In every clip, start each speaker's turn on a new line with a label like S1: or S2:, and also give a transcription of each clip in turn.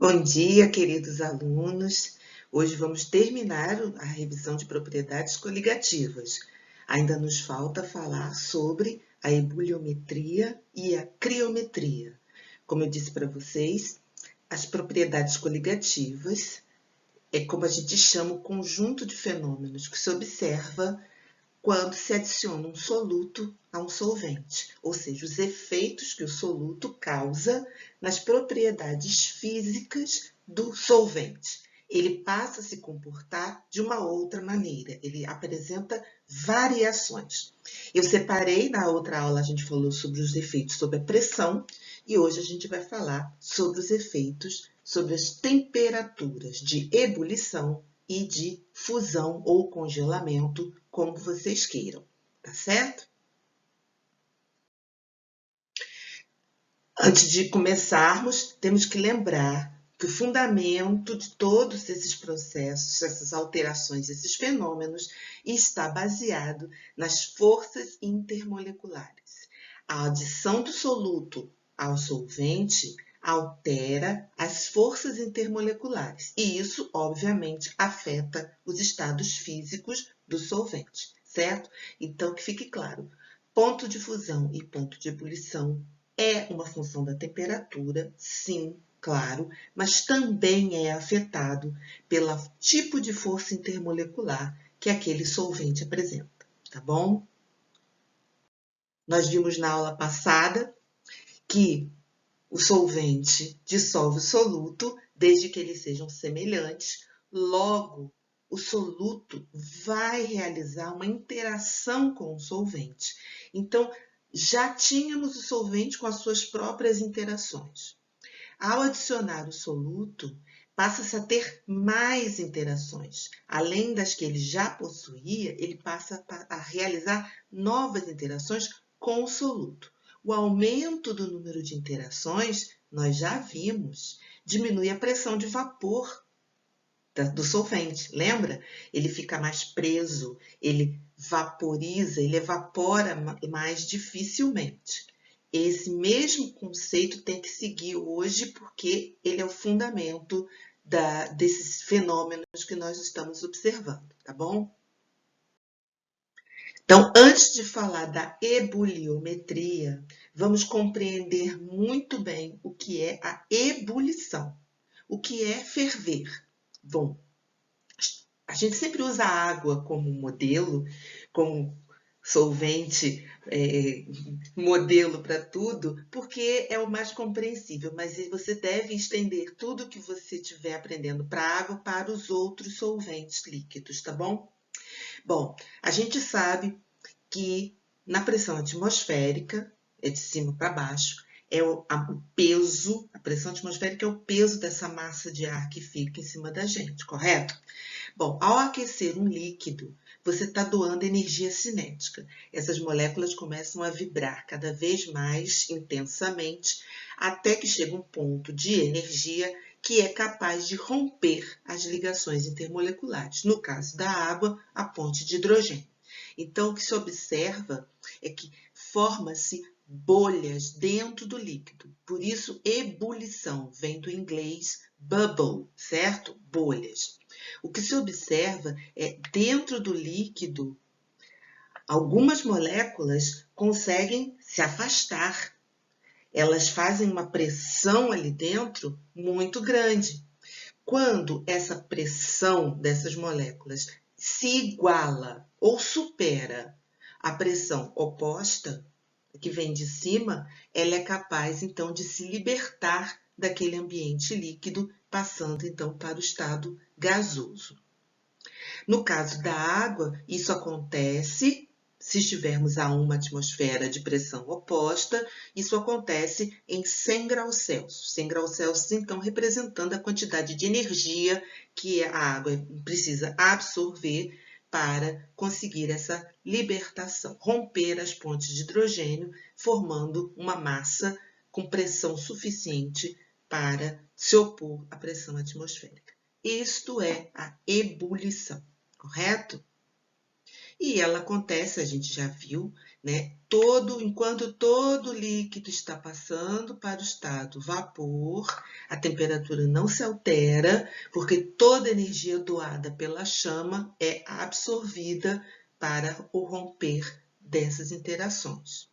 S1: Bom dia, queridos alunos. Hoje vamos terminar a revisão de propriedades coligativas. Ainda nos falta falar sobre a ebuliometria e a criometria. Como eu disse para vocês, as propriedades coligativas é como a gente chama o conjunto de fenômenos que se observa quando se adiciona um soluto a um solvente, ou seja, os efeitos que o soluto causa nas propriedades físicas do solvente. Ele passa a se comportar de uma outra maneira, ele apresenta variações. Eu separei, na outra aula a gente falou sobre os efeitos sobre a pressão, e hoje a gente vai falar sobre os efeitos sobre as temperaturas de ebulição e de fusão ou congelamento, como vocês queiram, tá certo? Antes de começarmos, temos que lembrar que o fundamento de todos esses processos, essas alterações, esses fenômenos, está baseado nas forças intermoleculares. A adição do soluto ao solvente altera as forças intermoleculares e isso, obviamente, afeta os estados físicos do solvente, certo? Então, que fique claro, ponto de fusão e ponto de ebulição é uma função da temperatura, sim, claro, mas também é afetado pelo tipo de força intermolecular que aquele solvente apresenta, tá bom? Nós vimos na aula passada que o solvente dissolve o soluto desde que eles sejam semelhantes, logo o soluto vai realizar uma interação com o solvente. Então, já tínhamos o solvente com as suas próprias interações. Ao adicionar o soluto, passa-se a ter mais interações. Além das que ele já possuía, ele passa a realizar novas interações com o soluto. O aumento do número de interações, nós já vimos, diminui a pressão de vapor do solvente, lembra? Ele fica mais preso, ele vaporiza, ele evapora mais dificilmente. Esse mesmo conceito tem que seguir hoje porque ele é o fundamento desses fenômenos que nós estamos observando, tá bom? Então, antes de falar da ebuliometria, vamos compreender muito bem o que é a ebulição. O que é ferver? Bom, a gente sempre usa a água como modelo, como solvente, modelo para tudo, porque é o mais compreensível, mas você deve estender tudo que você estiver aprendendo para a água para os outros solventes líquidos, tá bom? Bom, a gente sabe que na pressão atmosférica, é de cima para baixo, é o peso, a pressão atmosférica é o peso dessa massa de ar que fica em cima da gente, correto? Bom, ao aquecer um líquido, você está doando energia cinética. Essas moléculas começam a vibrar cada vez mais intensamente, até que chega um ponto de energia que é capaz de romper as ligações intermoleculares. No caso da água, a ponte de hidrogênio. Então, o que se observa é que forma-se bolhas dentro do líquido. Por isso, ebulição vem do inglês bubble, certo? Bolhas. O que se observa é dentro do líquido, algumas moléculas conseguem se afastar. Elas fazem uma pressão ali dentro muito grande. Quando essa pressão dessas moléculas se iguala ou supera a pressão oposta, que vem de cima, ela é capaz então de se libertar daquele ambiente líquido, passando então para o estado gasoso. No caso da água, isso acontece se estivermos a uma atmosfera de pressão oposta, isso acontece em 100 graus Celsius. 100 graus Celsius, então, representando a quantidade de energia que a água precisa absorver para conseguir essa libertação, romper as pontes de hidrogênio, formando uma massa com pressão suficiente para se opor à pressão atmosférica. Isto é a ebulição, correto? E ela acontece, a gente já viu, né? Enquanto todo líquido está passando para o estado vapor, a temperatura não se altera, porque toda energia doada pela chama é absorvida para o romper dessas interações.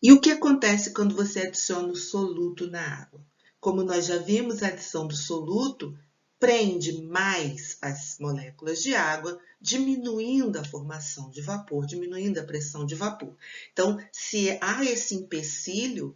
S1: E o que acontece quando você adiciona o soluto na água? Como nós já vimos, a adição do soluto prende mais as moléculas de água, diminuindo a formação de vapor, diminuindo a pressão de vapor. Então, se há esse empecilho,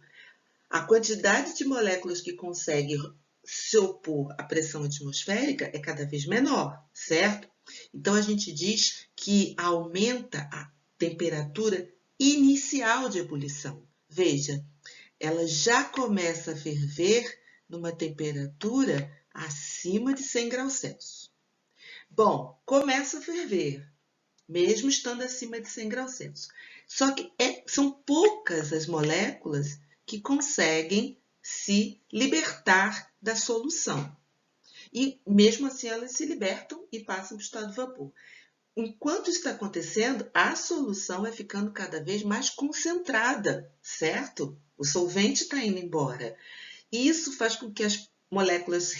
S1: a quantidade de moléculas que conseguem se opor à pressão atmosférica é cada vez menor, certo? Então, a gente diz que aumenta a temperatura inicial de ebulição. Veja, ela já começa a ferver numa temperatura acima de 100 graus Celsius. Bom, começa a ferver, mesmo estando acima de 100 graus Celsius. Só que são poucas as moléculas que conseguem se libertar da solução. E mesmo assim elas se libertam e passam para o estado de vapor. Enquanto isso está acontecendo, a solução vai ficando cada vez mais concentrada, certo? O solvente está indo embora. E isso faz com que as moléculas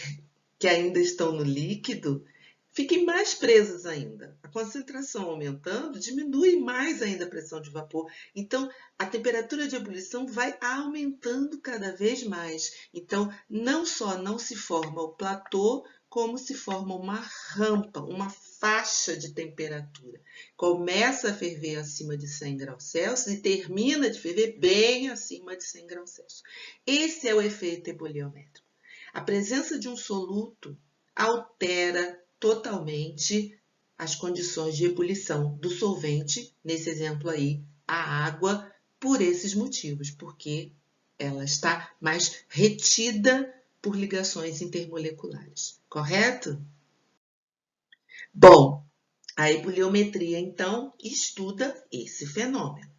S1: que ainda estão no líquido fiquem mais presas ainda. A concentração aumentando, diminui mais ainda a pressão de vapor. Então, a temperatura de ebulição vai aumentando cada vez mais. Então, não só não se forma o platô, como se forma uma rampa, uma faixa de temperatura. Começa a ferver acima de 100 graus Celsius e termina de ferver bem acima de 100 graus Celsius. Esse é o efeito ebuliométrico. A presença de um soluto altera totalmente as condições de ebulição do solvente, nesse exemplo aí, a água, por esses motivos, porque ela está mais retida por ligações intermoleculares, correto? Bom, a ebuliometria, então, estuda esse fenômeno.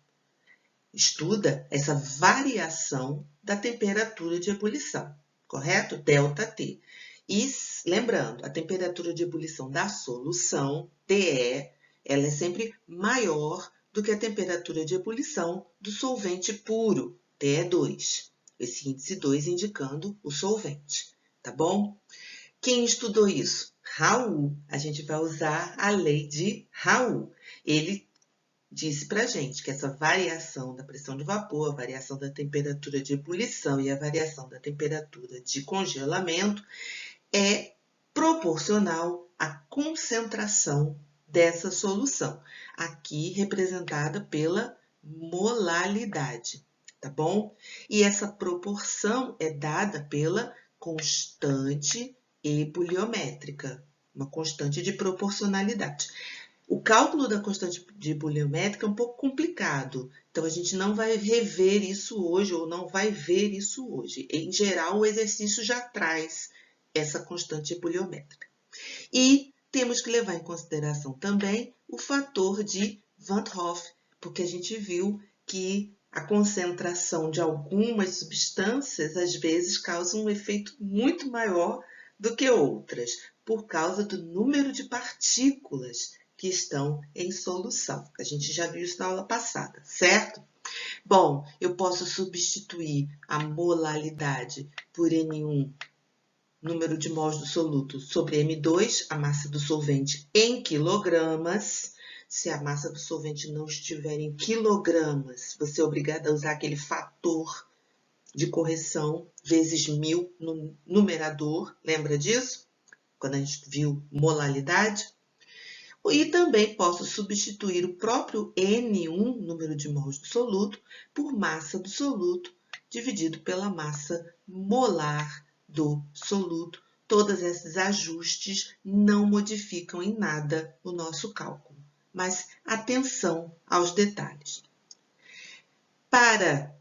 S1: Estuda essa variação da temperatura de ebulição, correto? ΔT. E lembrando, a temperatura de ebulição da solução, TE, ela é sempre maior do que a temperatura de ebulição do solvente puro, TE2. Esse índice 2 indicando o solvente, tá bom? Quem estudou isso? Raoult. A gente vai usar a lei de Raoult. Ele disse para a gente que essa variação da pressão de vapor, a variação da temperatura de ebulição e a variação da temperatura de congelamento é proporcional à concentração dessa solução, aqui representada pela molalidade, tá bom? E essa proporção é dada pela constante ebuliométrica, uma constante de proporcionalidade. O cálculo da constante de ebuliométrica é um pouco complicado, então a gente não vai rever isso hoje ou não vai ver isso hoje. Em geral, o exercício já traz essa constante ebuliométrica. E temos que levar em consideração também o fator de Van 't Hoff, porque a gente viu que a concentração de algumas substâncias às vezes causa um efeito muito maior do que outras, por causa do número de partículas que estão em solução. A gente já viu isso na aula passada, certo? Bom, eu posso substituir a molalidade por N1, número de mols do soluto, sobre M2, a massa do solvente, em quilogramas. Se a massa do solvente não estiver em quilogramas, você é obrigado a usar aquele fator de correção vezes 1000 no numerador. Lembra disso? Quando a gente viu molalidade. E também posso substituir o próprio N1, número de mols do soluto, por massa do soluto, dividido pela massa molar do soluto. Todos esses ajustes não modificam em nada o nosso cálculo, mas atenção aos detalhes. Para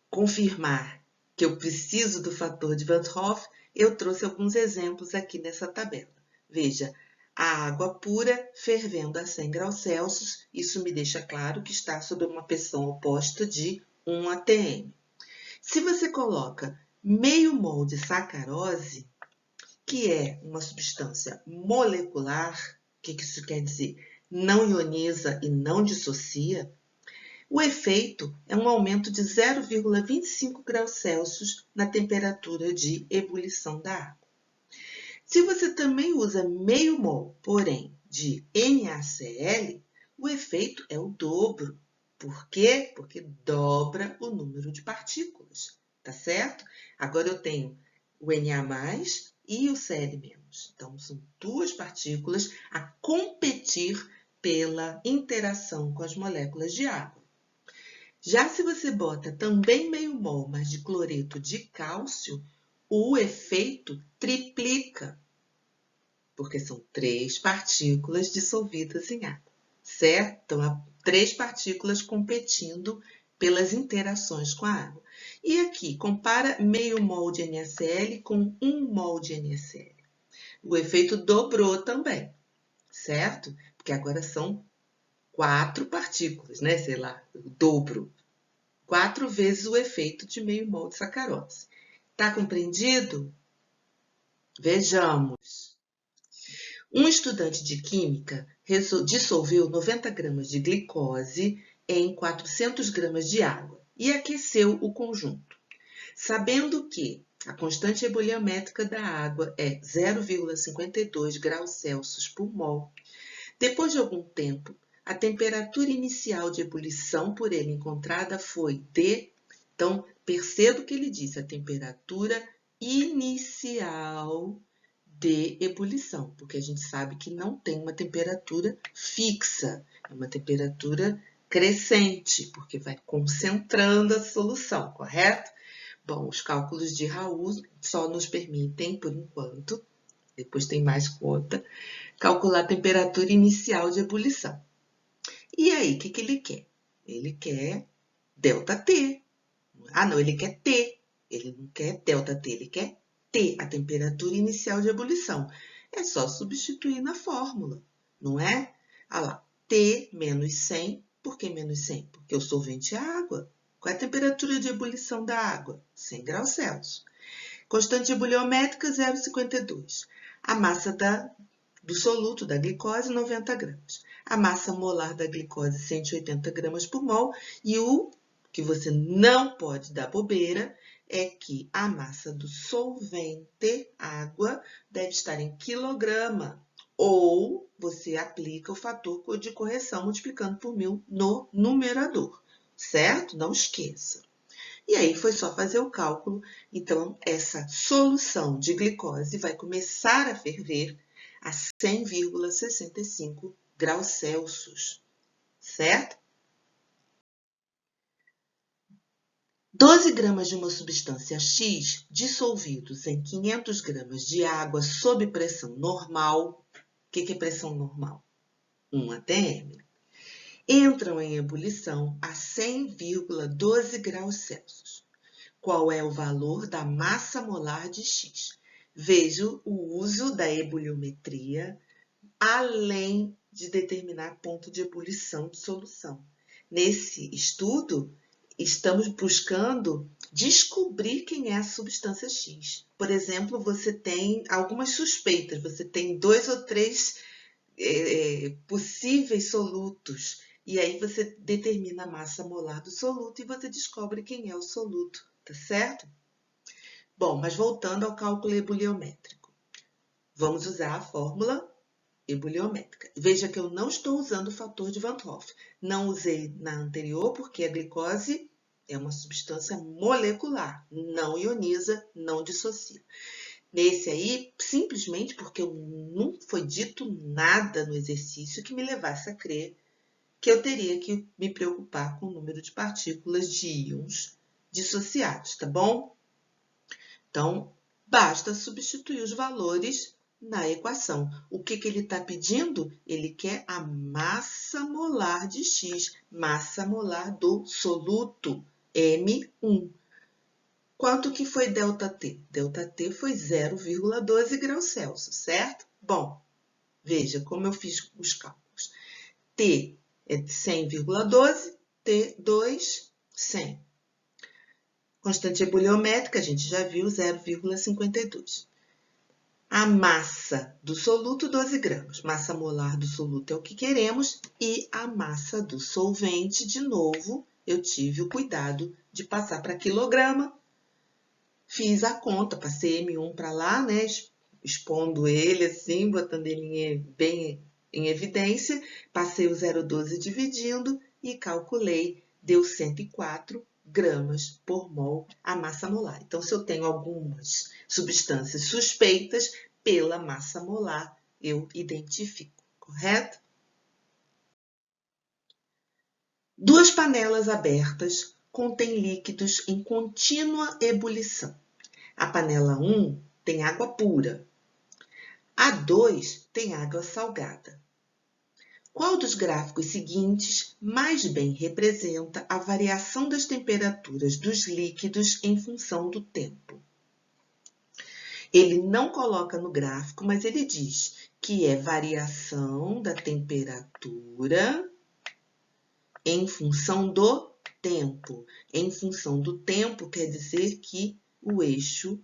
S1: confirmar que eu preciso do fator de Van 't Hoff, eu trouxe alguns exemplos aqui nessa tabela. Veja, a água pura fervendo a 100 graus Celsius, isso me deixa claro que está sob uma pressão oposta de 1 atm. Se você coloca meio mol de sacarose, que é uma substância molecular, que isso quer dizer? Não ioniza e não dissocia. O efeito é um aumento de 0,25 graus Celsius na temperatura de ebulição da água. Se você também usa meio mol, porém, de NaCl, o efeito é o dobro. Por quê? Porque dobra o número de partículas, tá certo? Agora eu tenho o Na+, e o Cl-. Então, são duas partículas a competir pela interação com as moléculas de água. Já se você bota também meio mol, mas de cloreto de cálcio, o efeito triplica, porque são 3 partículas dissolvidas em água, certo? Então, há 3 partículas competindo pelas interações com a água. E aqui, compara meio mol de NaCl com 1 mol de NaCl. O efeito dobrou também, certo? Porque agora são 4 partículas, né? Sei lá, o dobro. 4 vezes o efeito de meio mol de sacarose. Tá compreendido? Vejamos. Um estudante de química dissolveu 90 gramas de glicose em 400 gramas de água e aqueceu o conjunto. Sabendo que a constante ebuliométrica da água é 0,52 graus Celsius por mol, depois de algum tempo, a temperatura inicial de ebulição por ele encontrada foi de... Então, perceba o que ele disse, a temperatura inicial de ebulição, porque a gente sabe que não tem uma temperatura fixa, é uma temperatura crescente, porque vai concentrando a solução, correto? Bom, os cálculos de Raoult só nos permitem, por enquanto, depois tem mais conta, calcular a temperatura inicial de ebulição. E aí, o que ele quer? Ele quer ΔT. Ah, não, ele quer T. Ele não quer ΔT, ele quer T, a temperatura inicial de ebulição. É só substituir na fórmula, não é? Ah lá, T menos 100. Por que menos 100? Porque o solvente é água. Qual é a temperatura de ebulição da água? 100 graus Celsius. Constante ebuliométrica, 0,52. A massa do soluto da glicose, 90 gramas. A massa molar da glicose, 180 gramas por mol. E o que você não pode dar bobeira é que a massa do solvente, água, deve estar em quilograma. Ou você aplica o fator de correção multiplicando por 1000 no numerador, certo? Não esqueça. E aí foi só fazer o cálculo. Então, essa solução de glicose vai começar a ferver a 100,65 graus Celsius, certo? 12 gramas de uma substância X dissolvidos em 500 gramas de água sob pressão normal. O que é pressão normal? 1 atm. Entram em ebulição a 100,12 graus Celsius. Qual é o valor da massa molar de X? Veja o uso da ebuliometria além de determinar ponto de ebulição de solução. Nesse estudo, estamos buscando descobrir quem é a substância X. Por exemplo, você tem algumas suspeitas, você tem 2 ou 3 possíveis solutos, e aí você determina a massa molar do soluto e você descobre quem é o soluto, tá certo? Bom, mas voltando ao cálculo ebuliométrico, vamos usar a fórmula ebuliométrica. Veja que eu não estou usando o fator de Van Hoff. Não usei na anterior porque a glicose é uma substância molecular, não ioniza, não dissocia. Nesse aí, simplesmente porque não foi dito nada no exercício que me levasse a crer que eu teria que me preocupar com o número de partículas de íons dissociados, tá bom? Então, basta substituir os valores na equação. O que ele está pedindo? Ele quer a massa molar de X, massa molar do soluto, M1. Quanto que foi ΔT? ΔT foi 0,12 graus Celsius, certo? Bom, veja como eu fiz os cálculos. T é de 100,12, T2, 100. Constante ebuliométrica, a gente já viu, 0,52. A massa do soluto, 12 gramas. Massa molar do soluto é o que queremos. E a massa do solvente, de novo, eu tive o cuidado de passar para quilograma. Fiz a conta, passei M1 para lá, né? Expondo ele assim, botando ele bem em evidência. Passei o 0,12 dividindo e calculei. Deu 104 gramas por mol a massa molar. Então, se eu tenho algumas substâncias suspeitas, pela massa molar eu identifico, correto? Duas panelas abertas contêm líquidos em contínua ebulição. A panela 1 tem água pura. A 2 tem água salgada. Qual dos gráficos seguintes mais bem representa a variação das temperaturas dos líquidos em função do tempo? Ele não coloca no gráfico, mas ele diz que é variação da temperatura em função do tempo. Em função do tempo quer dizer que o eixo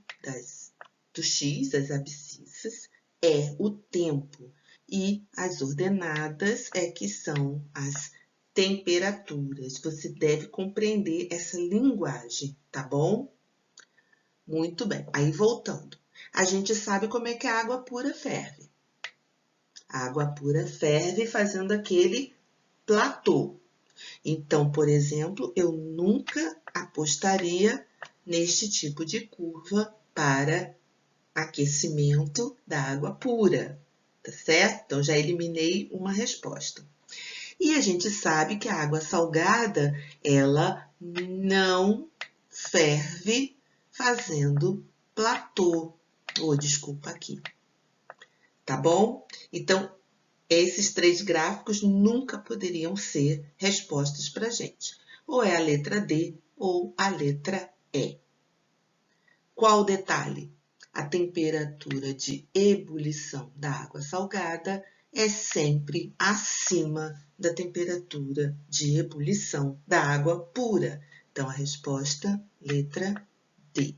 S1: do x, das abscissas, é o tempo. E as ordenadas é que são as temperaturas. Você deve compreender essa linguagem, tá bom? Muito bem. Aí, voltando. A gente sabe como é que a água pura ferve. A água pura ferve fazendo aquele platô. Então, por exemplo, eu nunca apostaria neste tipo de curva para aquecimento da água pura, tá certo? Então, já eliminei uma resposta. E a gente sabe que a água salgada, ela não ferve fazendo platô. Desculpa aqui. Tá bom? Então, esses três gráficos nunca poderiam ser respostas para a gente. Ou é a letra D ou a letra E. Qual o detalhe? A temperatura de ebulição da água salgada é sempre acima da temperatura de ebulição da água pura. Então, a resposta, letra D.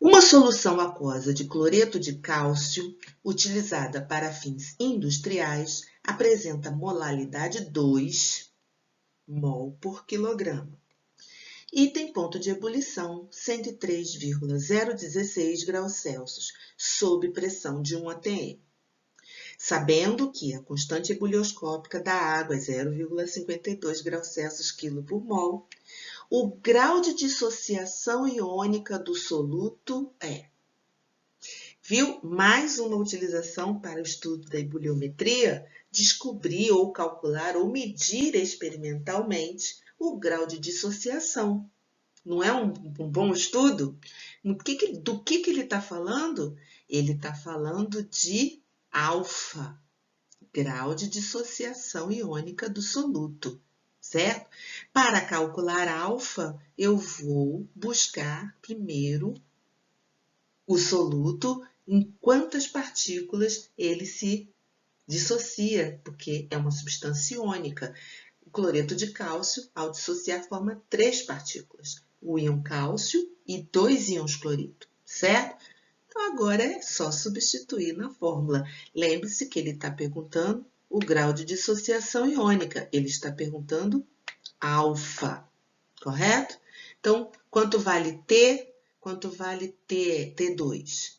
S1: Uma solução aquosa de cloreto de cálcio, utilizada para fins industriais, apresenta molaridade 2 mol por quilograma e tem ponto de ebulição 103,016 graus Celsius, sob pressão de 1 atm. Sabendo que a constante ebulioscópica da água é 0,52 graus Celsius quilo por mol, o grau de dissociação iônica do soluto é. Viu? Mais uma utilização para o estudo da ebuliometria, descobrir ou calcular ou medir experimentalmente o grau de dissociação. Não é um bom estudo? Do que ele está falando? Ele está falando de alfa, grau de dissociação iônica do soluto. Certo? Para calcular alfa, eu vou buscar primeiro o soluto, em quantas partículas ele se dissocia, porque é uma substância iônica. O cloreto de cálcio, ao dissociar, forma 3 partículas, o íon cálcio e 2 íons cloreto, certo? Então, agora é só substituir na fórmula. Lembre-se que ele está perguntando o grau de dissociação iônica. Ele está perguntando alfa, correto? Então, quanto vale T? Quanto vale T2?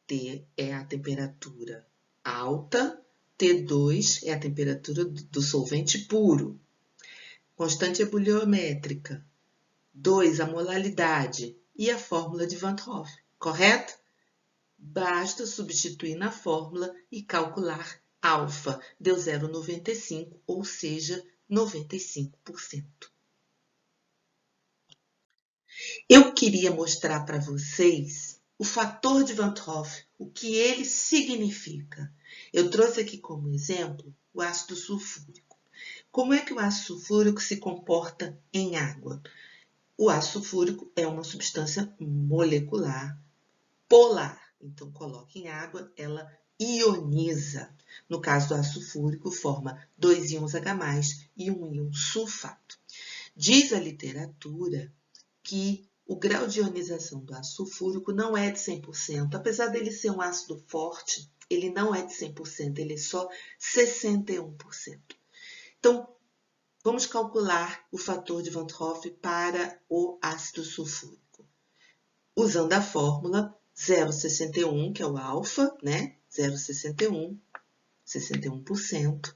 S1: T é a temperatura alta, T2 é a temperatura do solvente puro. Constante ebuliométrica, 2 a molaridade e a fórmula de Van't Hoff, correto? Basta substituir na fórmula e calcular alfa. Deu 0,95, ou seja, 95%. Eu queria mostrar para vocês o fator de Van't Hoff, o que ele significa. Eu trouxe aqui como exemplo o ácido sulfúrico. Como é que o ácido sulfúrico se comporta em água? O ácido sulfúrico é uma substância molecular polar. Então, coloca em água, ela ioniza. No caso do ácido sulfúrico, forma 2 íons H+, e um íon sulfato. Diz a literatura que o grau de ionização do ácido sulfúrico não é de 100%. Apesar dele ser um ácido forte, ele não é de 100%, ele é só 61%. Então, vamos calcular o fator de Van 't Hoff para o ácido sulfúrico. Usando a fórmula 0,61, que é o alfa, né? 0,61, 61%.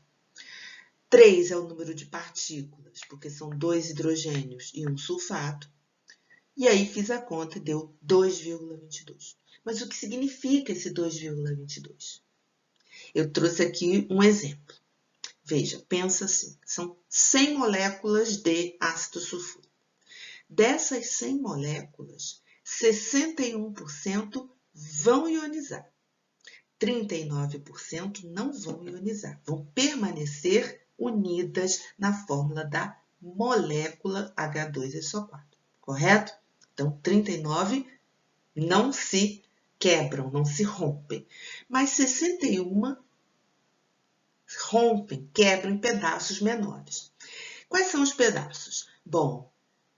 S1: 3 é o número de partículas, porque são 2 hidrogênios e um sulfato. E aí fiz a conta e deu 2,22. Mas o que significa esse 2,22? Eu trouxe aqui um exemplo. Veja, pensa assim, são 100 moléculas de ácido sulfúrico. Dessas 100 moléculas, 61% vão ionizar. 39% não vão ionizar, vão permanecer unidas na fórmula da molécula H2SO4, correto? Então, 39 não se quebram, não se rompem, mas 61 rompem, quebram em pedaços menores. Quais são os pedaços? Bom,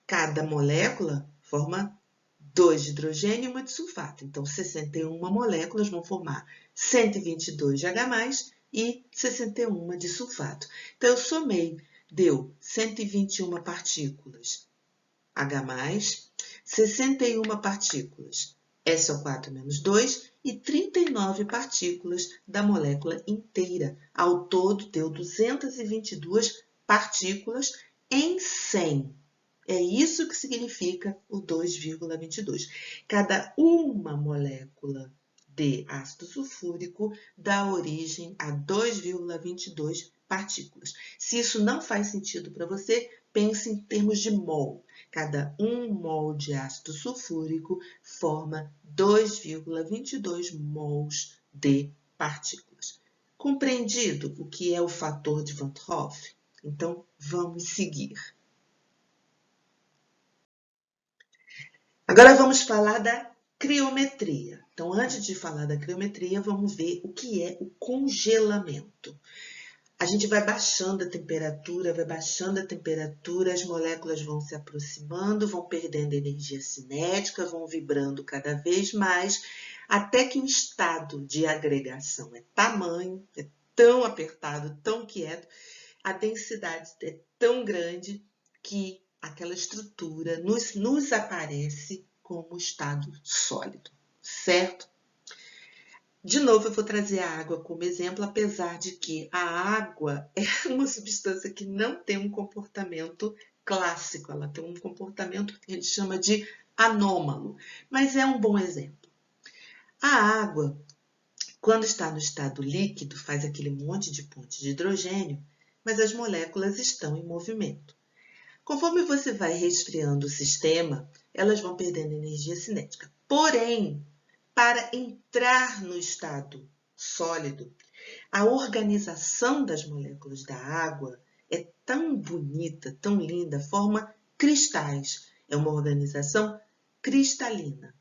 S1: cada molécula forma 2 de hidrogênio e uma de sulfato. Então, 61 moléculas vão formar 122 de H+, e 61 de sulfato. Então, eu somei, deu 121 partículas H+, 61 partículas SO4-2 e 39 partículas da molécula inteira. Ao todo, deu 222 partículas em 100. É isso que significa o 2,22. Cada uma molécula de ácido sulfúrico dá origem a 2,22 partículas. Se isso não faz sentido para você, pense em termos de mol. Cada 1 mol de ácido sulfúrico forma 2,22 mols de partículas. Compreendido o que é o fator de Van 't Hoff? Então, vamos seguir. Agora vamos falar da criometria. Então, antes de falar da criometria, vamos ver o que é o congelamento. A gente vai baixando a temperatura, as moléculas vão se aproximando, vão perdendo energia cinética, vão vibrando cada vez mais, até que o estado de agregação é tamanho, é tão apertado, tão quieto, a densidade é tão grande que aquela estrutura nos aparece como estado sólido, certo? De novo, eu vou trazer a água como exemplo, apesar de que a água é uma substância que não tem um comportamento clássico, ela tem um comportamento que a gente chama de anômalo, mas é um bom exemplo. A água, quando está no estado líquido, faz aquele monte de ponte de hidrogênio, mas as moléculas estão em movimento. Conforme você vai resfriando o sistema, elas vão perdendo energia cinética. Porém, para entrar no estado sólido, a organização das moléculas da água é tão bonita, tão linda, forma cristais. É uma organização cristalina.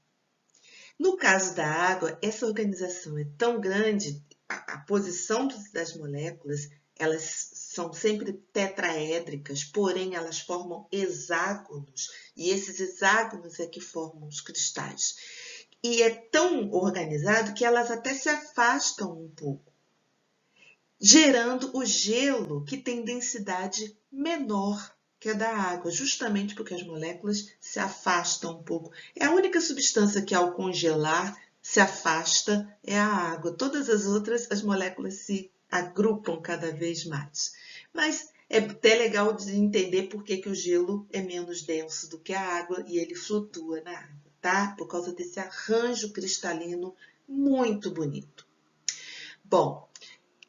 S1: No caso da água, essa organização é tão grande, a posição das moléculas, elas são sempre tetraédricas, porém elas formam hexágonos, e esses hexágonos é que formam os cristais. E é tão organizado que elas até se afastam um pouco, gerando o gelo que tem densidade menor que a da água, justamente porque as moléculas se afastam um pouco. É a única substância que, ao congelar, se afasta é a água. Todas as outras, as moléculas se agrupam cada vez mais. Mas é até legal de entender por que o gelo é menos denso do que a água e ele flutua na água, tá? Por causa desse arranjo cristalino muito bonito. Bom,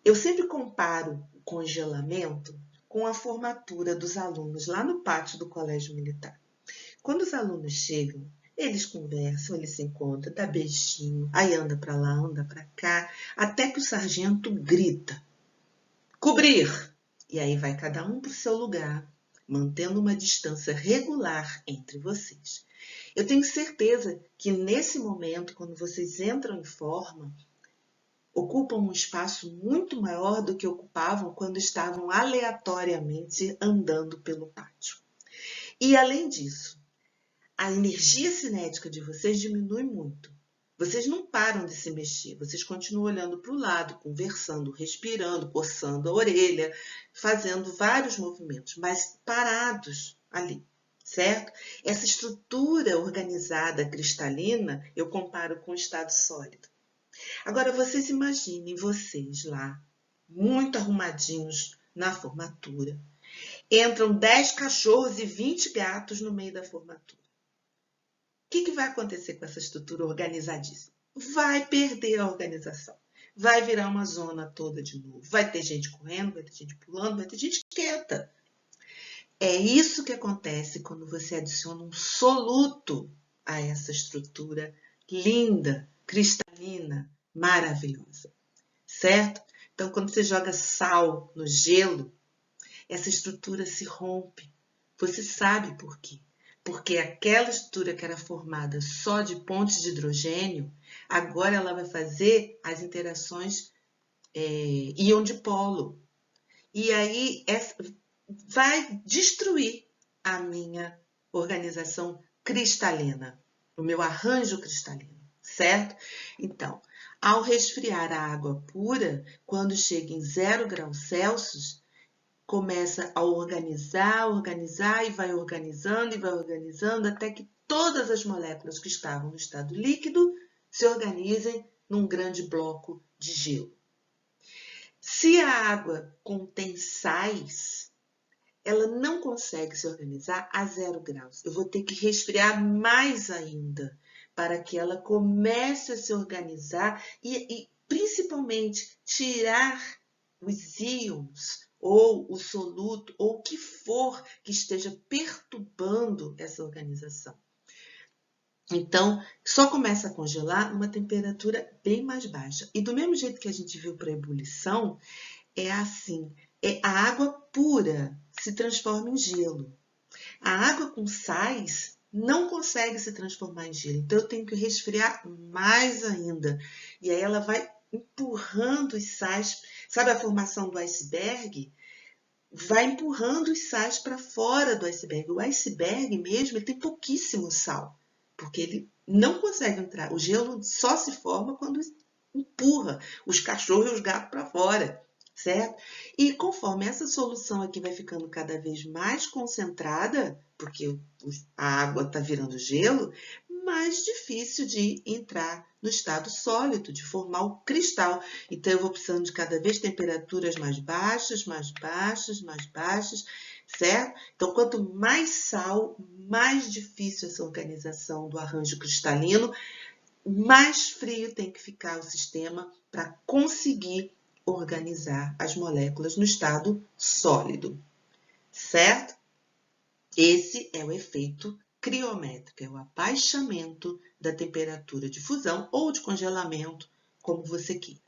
S1: eu sempre comparo o congelamento com a formatura dos alunos lá no pátio do Colégio Militar. Quando os alunos chegam, eles conversam, eles se encontram, dá beijinho, aí anda para lá, anda para cá, até que o sargento grita: cobrir! E aí vai cada um para o seu lugar, mantendo uma distância regular entre vocês. Eu tenho certeza que nesse momento, quando vocês entram em forma, ocupam um espaço muito maior do que ocupavam quando estavam aleatoriamente andando pelo pátio. E, além disso, a energia cinética de vocês diminui muito. Vocês não param de se mexer, vocês continuam olhando para o lado, conversando, respirando, coçando a orelha, fazendo vários movimentos, mas parados ali, certo? Essa estrutura organizada cristalina, eu comparo com o estado sólido. Agora, vocês imaginem vocês lá, muito arrumadinhos na formatura. Entram 10 cachorros e 20 gatos no meio da formatura. O que vai acontecer com essa estrutura organizadíssima? Vai perder a organização. Vai virar uma zona toda de novo. Vai ter gente correndo, vai ter gente pulando, vai ter gente quieta. É isso que acontece quando você adiciona um soluto a essa estrutura linda, cristalina, maravilhosa. Certo? Então, quando você joga sal no gelo, essa estrutura se rompe. Você sabe por quê? Porque aquela estrutura que era formada só de pontes de hidrogênio, agora ela vai fazer as interações íon-dipolo. E aí vai destruir a minha organização cristalina, o meu arranjo cristalino, certo? Então, ao resfriar a água pura, quando chega em 0 graus Celsius, começa a organizar e vai organizando até que todas as moléculas que estavam no estado líquido se organizem num grande bloco de gelo. Se a água contém sais, ela não consegue se organizar a 0 graus. Eu vou ter que resfriar mais ainda para que ela comece a se organizar e principalmente tirar os íons ou o soluto, ou o que for que esteja perturbando essa organização. Então, só começa a congelar numa temperatura bem mais baixa. E do mesmo jeito que a gente viu para a ebulição, é assim, a água pura se transforma em gelo. A água com sais não consegue se transformar em gelo, então eu tenho que resfriar mais ainda. E aí ela vai empurrando os sais, sabe a formação do iceberg? Vai empurrando os sais para fora do iceberg. O iceberg mesmo, ele tem pouquíssimo sal, porque ele não consegue entrar. O gelo só se forma quando empurra os cachorros e os gatos para fora, certo? E conforme essa solução aqui vai ficando cada vez mais concentrada, porque a água está virando gelo, mais difícil de entrar no estado sólido, de formar o cristal. Então, eu vou precisando de cada vez temperaturas mais baixas, certo? Então, quanto mais sal, mais difícil essa organização do arranjo cristalino, mais frio tem que ficar o sistema para conseguir organizar as moléculas no estado sólido, certo? Esse é o efeito criométrico, é o abaixamento da temperatura de fusão ou de congelamento, como você queira.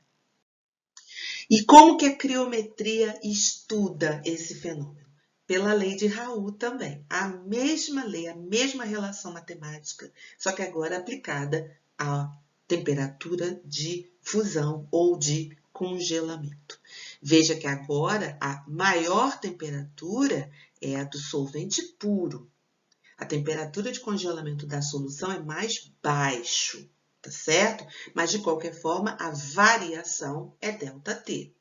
S1: E como que a criometria estuda esse fenômeno? Pela lei de Raoult também. A mesma lei, a mesma relação matemática, só que agora aplicada à temperatura de fusão ou de congelamento. Veja que agora a maior temperatura é a do solvente puro. A temperatura de congelamento da solução é mais baixo, tá certo? Mas, de qualquer forma, a variação é ΔT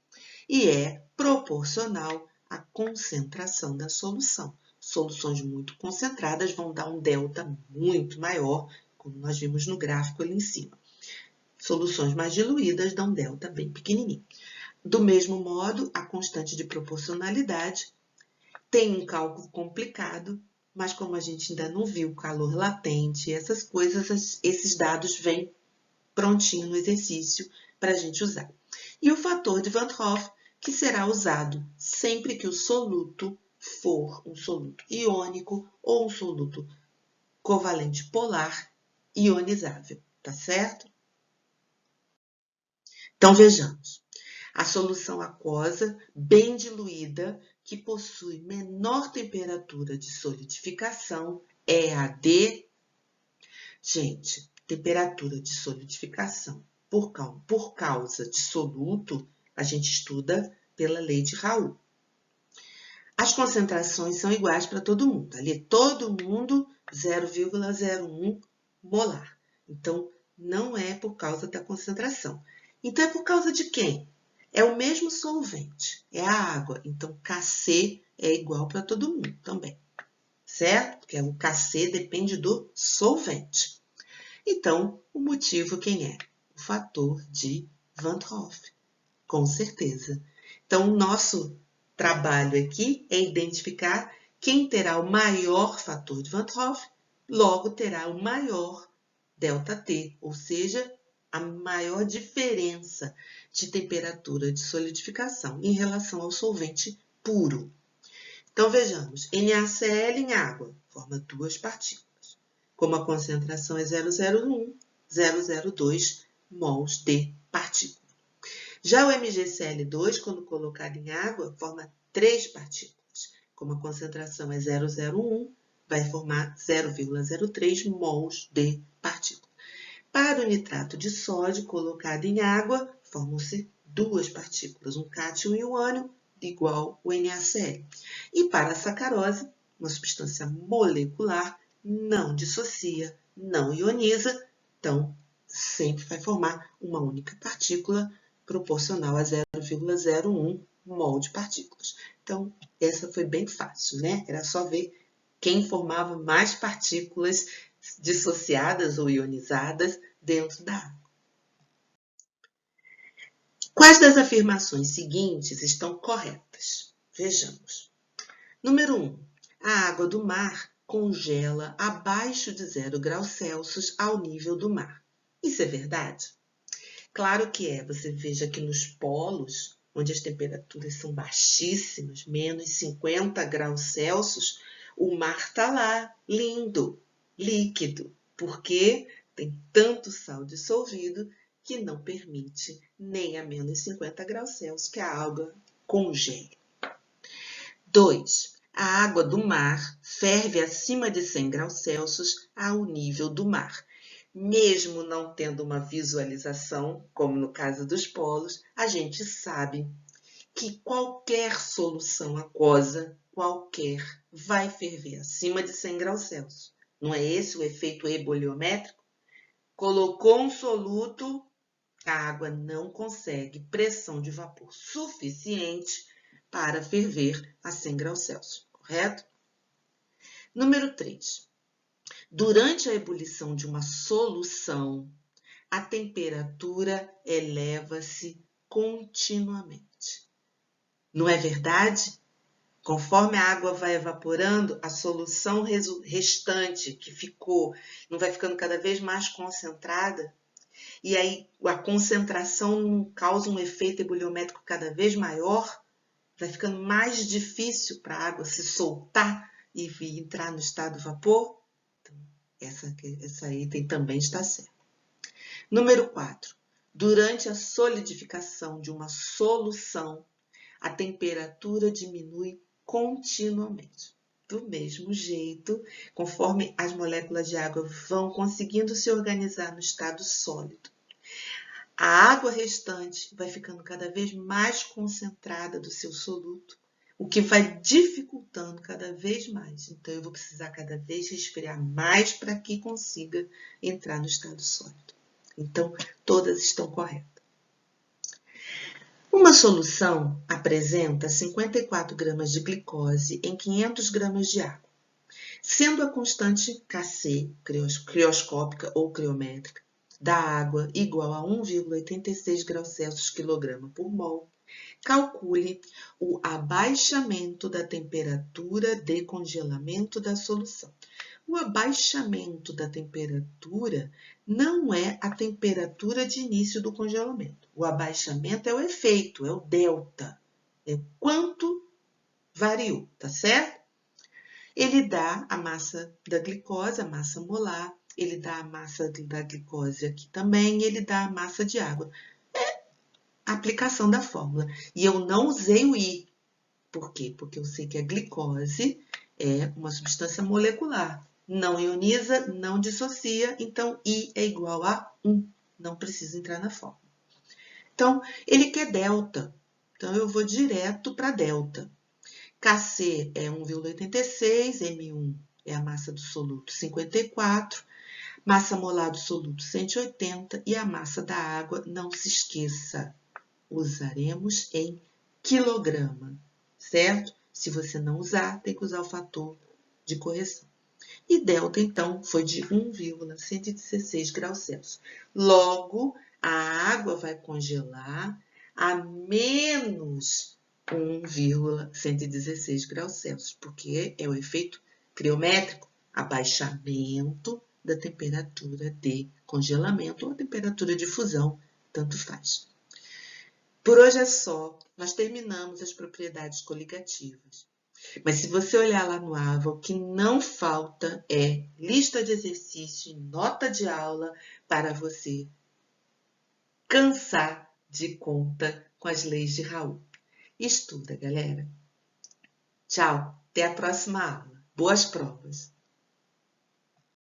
S1: e é proporcional à concentração da solução. Soluções muito concentradas vão dar um delta muito maior, como nós vimos no gráfico ali em cima. Soluções mais diluídas dão delta bem pequenininho. Do mesmo modo, a constante de proporcionalidade tem um cálculo complicado, mas como a gente ainda não viu o calor latente, essas coisas, esses dados vêm prontinho no exercício para a gente usar. E o fator de Van 't Hoff, que será usado sempre que o soluto for um soluto iônico ou um soluto covalente polar ionizável, tá certo? Então, vejamos. A solução aquosa, bem diluída, que possui menor temperatura de solidificação, é a de... Gente, temperatura de solidificação por causa de soluto, a gente estuda pela lei de Raoult. As concentrações são iguais para todo mundo. Ali, todo mundo 0,01 molar. Então, não é por causa da concentração. Então, é por causa de quem? É o mesmo solvente, é a água. Então, Kc é igual para todo mundo também. Certo? Porque o Kc depende do solvente. Então, o motivo quem é? O fator de Van't Hoff, com certeza. Então, o nosso trabalho aqui é identificar quem terá o maior fator de Van't Hoff, logo terá o maior ΔT, ou seja, a maior diferença de temperatura de solidificação em relação ao solvente puro. Então, vejamos, NaCl em água forma duas partículas. Como a concentração é 0,01, 0,02 mols de partícula. Já o MgCl2, quando colocado em água, forma três partículas. Como a concentração é 0,01, vai formar 0,03 mols de partícula. Para o nitrato de sódio colocado em água, formam-se duas partículas, um cátion e um ânion, igual o NaCl. E para a sacarose, uma substância molecular, não dissocia, não ioniza, então sempre vai formar uma única partícula proporcional a 0,01 mol de partículas. Então, essa foi bem fácil, né? Era só ver quem formava mais partículas dissociadas ou ionizadas dentro da água. Quais das afirmações seguintes estão corretas? Vejamos. Número 1. A água do mar congela abaixo de 0 graus Celsius ao nível do mar. Isso é verdade? Claro que é. Você veja que nos polos, onde as temperaturas são baixíssimas, menos 50 graus Celsius, o mar está lá, lindo, líquido, porque tem tanto sal dissolvido que não permite nem a menos 50 graus Celsius que a água congele. 2. A água do mar ferve acima de 100 graus Celsius ao nível do mar. Mesmo não tendo uma visualização, como no caso dos polos, a gente sabe que qualquer solução aquosa, vai ferver acima de 100 graus Celsius. Não é esse o efeito eboliométrico? Colocou um soluto, a água não consegue pressão de vapor suficiente para ferver a 100 graus Celsius, correto? Número 3. Durante a ebulição de uma solução, a temperatura eleva-se continuamente. Não é verdade? Conforme a água vai evaporando, a solução restante que ficou não vai ficando cada vez mais concentrada? E aí a concentração causa um efeito ebuliométrico cada vez maior? Vai ficando mais difícil para a água se soltar e entrar no estado vapor? Então, essa item também está certa. Número 4. Durante a solidificação de uma solução, a temperatura diminui continuamente. Do mesmo jeito, conforme as moléculas de água vão conseguindo se organizar no estado sólido, a água restante vai ficando cada vez mais concentrada do seu soluto, o que vai dificultando cada vez mais. Então, eu vou precisar cada vez resfriar mais para que consiga entrar no estado sólido. Então, todas estão corretas. Uma solução apresenta 54 gramas de glicose em 500 gramas de água, sendo a constante Kc, crioscópica ou criométrica, da água igual a 1,86 graus Celsius quilograma por mol. Calcule o abaixamento da temperatura de congelamento da solução. O abaixamento da temperatura não é a temperatura de início do congelamento. O abaixamento é o efeito, é o delta. É quanto variou, tá certo? Ele dá a massa da glicose, a massa molar, ele dá a massa da glicose aqui também, e ele dá a massa de água. É a aplicação da fórmula. E eu não usei o I. Por quê? Porque eu sei que a glicose é uma substância molecular. Não ioniza, não dissocia, então I é igual a 1. Não precisa entrar na fórmula. Então, ele quer delta. Então, eu vou direto para delta. Kc é 1,86, M1 é a massa do soluto, 54, massa molar do soluto, 180, e a massa da água, não se esqueça, usaremos em quilograma, certo? Se você não usar, tem que usar o fator de correção. E delta, então, foi de 1,116 graus Celsius. Logo, a água vai congelar a menos 1,116 graus Celsius, porque é o efeito criométrico, abaixamento da temperatura de congelamento ou a temperatura de fusão, tanto faz. Por hoje é só, nós terminamos as propriedades coligativas. Mas se você olhar lá no AVA, o que não falta é lista de exercício e nota de aula para você cansar de conta com as leis de Raul. Estuda, galera. Tchau, até a próxima aula. Boas provas!